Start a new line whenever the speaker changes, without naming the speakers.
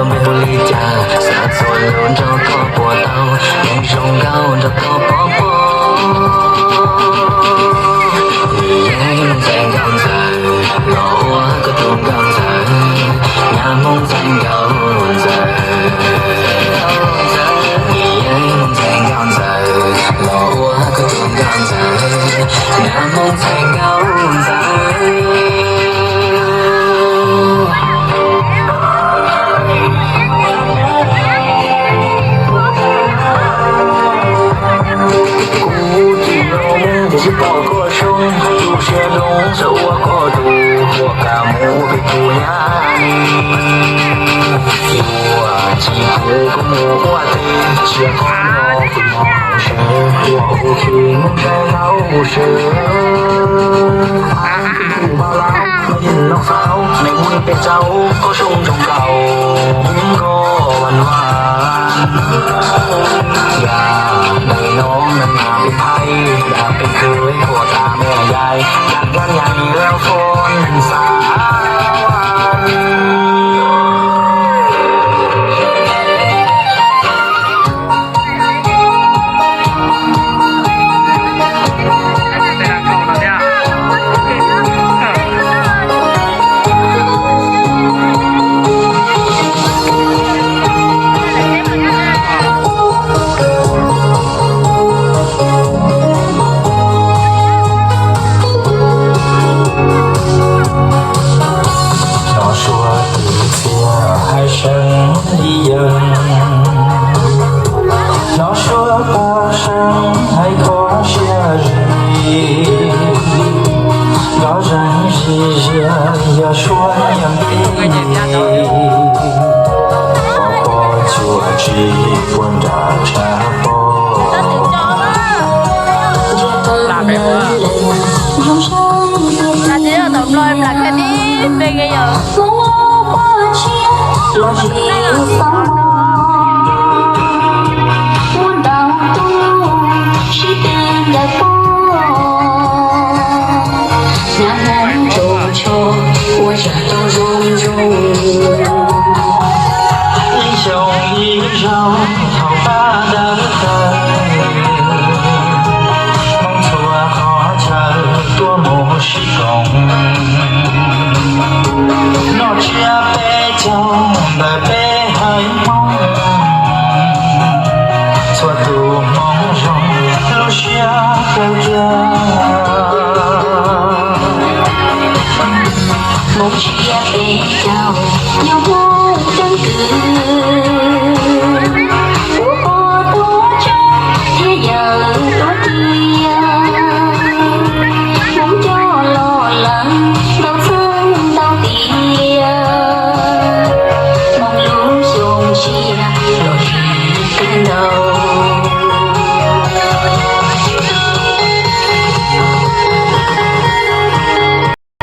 ต้องเป็นบุรีจ่าสัดส่วนลุ้นเจ้าก็ปวดเตายังชงเก้าเจ้าก็ปอปอยังแสงกำใสหล่อหัวก็ถูกกำใสงามมองแสงเก่าใสยังแสงกำใสหล่อหัวก็ถูกกำใสงามมองแสงเก่าใส是包括胸，有些浓是我过度，我感冒被不压你。我几乎跟我的结婚我会冒失，我不听在闹事。不把老ยินน้องสาวในมุ้ยเป็นเจ้าก็ชงเก่ายิ้มก็หวานหวานอยากได้น้องนั้นมาเป็นไทยอยากเป็นเคยพ่อตาแม่ยายอยากยันใหญ่แล้วฝนสา